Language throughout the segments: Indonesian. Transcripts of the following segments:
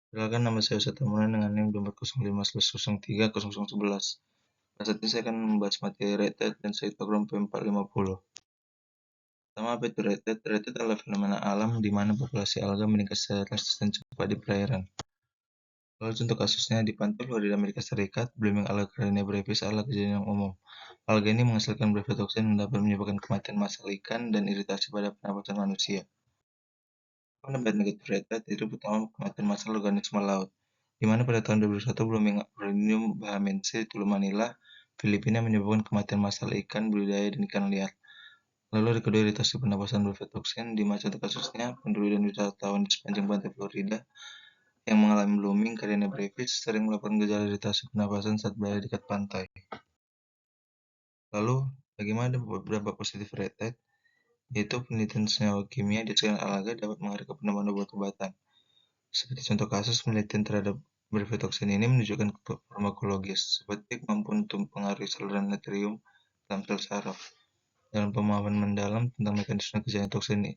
Perkenalkan, nama saya Ustadz Tamunan dengan NIM 2015/03/0011. Pada saat ini saya akan membahas materi Red Tide dan Cytochrome P450. Pertama, apa itu Red Tide? Red Tide adalah fenomena alam di mana populasi alga meningkat secara drastis dan cepat di perairan. Lalu contoh kasusnya di pantai Florida, Amerika Serikat, blooming alga Karenia brevis adalah kejadian yang umum. Alga ini menghasilkan brevitoksin yang dapat menyebabkan kematian massal ikan dan iritasi pada pernapasan manusia. Pendapat negatif Red Tide itu pertama kematian massal organisme laut, di mana pada tahun 2001 blooming Rhinium bahamense di Teluk Manila, Filipina menyebabkan kematian massal ikan budidaya dan ikan liar. Lalu ada kedua iritasi pernapasan brevitoksin, di mana contoh kasusnya penduduk dan wisatawan di sepanjang pantai Florida yang mengalami blooming Karenia brevis sering melakukan gejala iritasi pernapasan saat berada di dekat pantai. Lalu, bagaimana dampak positif Red Tide? Yaitu penelitian senyawa kimia di sekitar alga dapat mengarah ke penemuan obat-obatan. Seperti contoh kasus, penelitian terhadap brevitoksin ini menunjukkan farmakologis, seperti kemampuan untuk mempengaruhi saluran natrium dalam sel saraf. Dalam pemahaman mendalam tentang mekanisme kerja toksin ini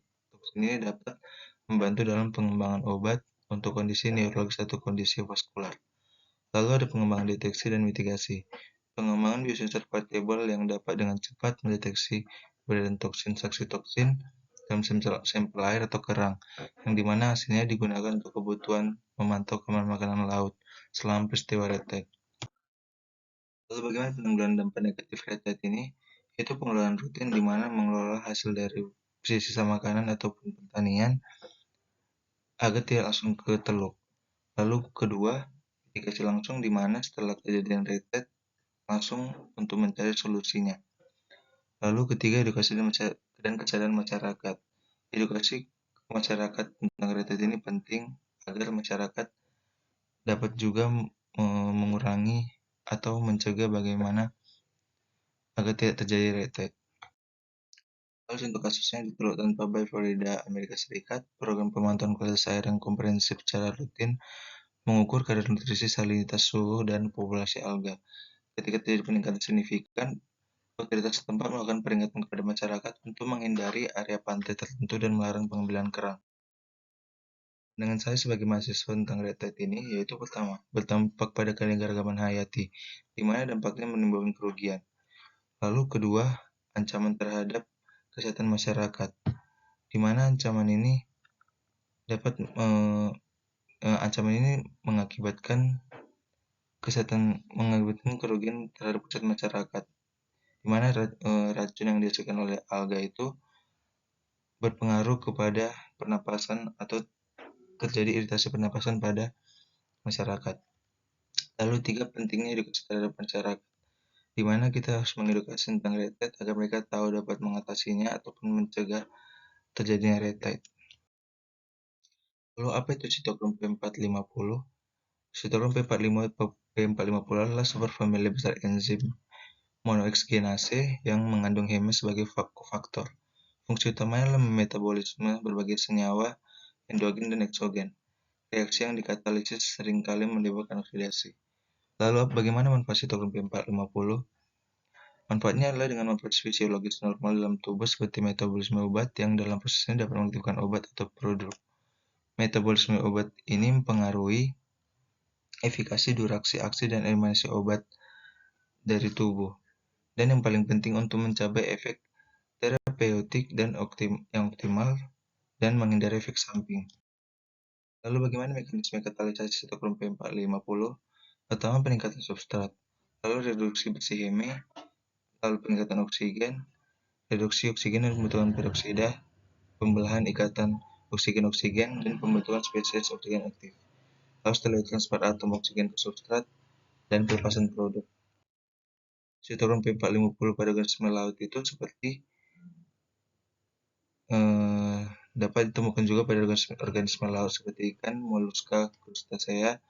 dapat membantu dalam pengembangan obat untuk kondisi neurologis atau kondisi vaskular. Lalu ada pengembangan deteksi dan mitigasi. Pengembangan biosensor portable yang dapat dengan cepat mendeteksi keberadaan toksin saksitoksin dalam sampel air atau kerang, yang dimana hasilnya digunakan untuk kebutuhan memantau keamanan makanan laut selama peristiwa Red Tide. Lalu bagaimana penanggulangan dampak negatif Red Tide ini? Itu pengelolaan rutin di mana mengelola hasil dari sisa makanan ataupun pertanian agar tidak langsung ke teluk. Lalu kedua, mitigasi langsung di mana setelah kejadian Red Tide langsung untuk mencari solusinya. Lalu ketiga, edukasi dan kesadaran masyarakat. Edukasi masyarakat tentang Red Tide ini penting agar masyarakat dapat juga mengurangi atau mencegah bagaimana agar tidak terjadi Red Tide. Lalu contoh kasusnya di Teluk Tanpa Bay, Florida, Amerika Serikat, program pemantauan kualitas air yang komprehensif secara rutin mengukur kadar nutrisi, salinitas, suhu, dan populasi alga. Ketika terjadi peningkatan signifikan, otoritas setempat melakukan peringatan kepada masyarakat untuk menghindari area pantai tertentu dan melarang pengambilan kerang. Dengan saya sebagai mahasiswa tentang Red Tide ini, yaitu pertama, berdampak pada keanekaragaman hayati, di mana dampaknya menimbulkan kerugian. Lalu kedua, ancaman terhadap kesehatan masyarakat, di mana ancaman ini mengakibatkan kerugian terhadap kesehatan masyarakat, di mana racun yang dihasilkan oleh alga itu berpengaruh kepada pernapasan atau terjadi iritasi pernapasan pada masyarakat. Lalu tiga, pentingnya edukasi terhadap masyarakat, di mana kita harus mengedukasi tentang Red Tide agar mereka tahu dapat mengatasinya ataupun mencegah terjadinya Red Tide. Lalu apa itu Cytochrome P450? Cytochrome P450 adalah superfamili besar enzim monoeksinase yang mengandung heme sebagai kofaktor. Fungsi utamanya adalah memetabolisme berbagai senyawa endogen dan eksogen. Reaksi yang dikatalisis seringkali menimbulkan oksidasi. Lalu bagaimana manfaat Cytochrome P450? Manfaatnya adalah dengan manfaat fisiologis normal dalam tubuh seperti metabolisme obat yang dalam prosesnya dapat mengaktifkan obat atau produk. Metabolisme obat ini mempengaruhi efikasi, durasi aksi, dan eliminasi obat dari tubuh. Dan yang paling penting untuk mencapai efek terapeutik dan yang optimal dan menghindari efek samping. Lalu bagaimana mekanisme katalisasi Cytochrome P450? Pertama, peningkatan substrat, lalu reduksi bersih heme, lalu peningkatan oksigen, reduksi oksigen dan pembentukan peroksida, pembelahan ikatan oksigen-oksigen, dan pembentukan spesies oksigen aktif. Lalu setelah itu transfer atom oksigen ke substrat dan pelepasan produk. Cytochrome P450 pada organisme laut itu seperti dapat ditemukan juga pada organisme laut seperti ikan, moluska, crustacea,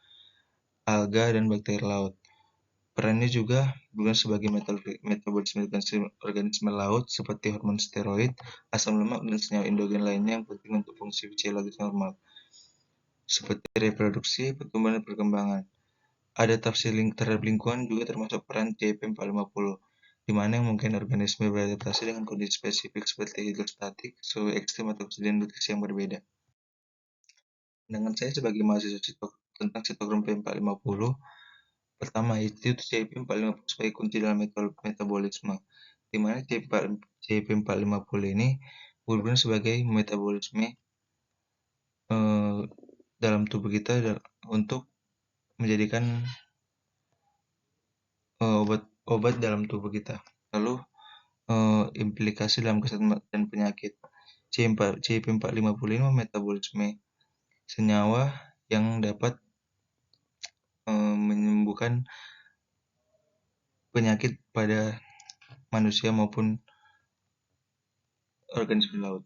alga, dan bakteri laut. Perannya juga berguna sebagai metabolisme organisme laut seperti hormon steroid, asam lemak, dan senyawa endogen lainnya yang penting untuk fungsi fisiologis normal, seperti reproduksi, pertumbuhan, dan perkembangan. Adaptasi terhadap lingkungan juga termasuk peran CP450, di mana yang mungkin organisme beradaptasi dengan kondisi spesifik seperti hidrostatik, suhu ekstrim, atau kejadian nutrisi yang berbeda. Dengan saya sebagai mahasiswa tentang sitokrom P450. Pertama, itu CYP450 sebagai kunci dalam metabolisme, di mana CYP450 ini berguna sebagai metabolisme dalam tubuh kita untuk menjadikan obat dalam tubuh kita. Lalu implikasi dalam kesehatan dan penyakit. CYP450 ini metabolisme senyawa yang dapat menyembuhkan penyakit pada manusia maupun organisme laut.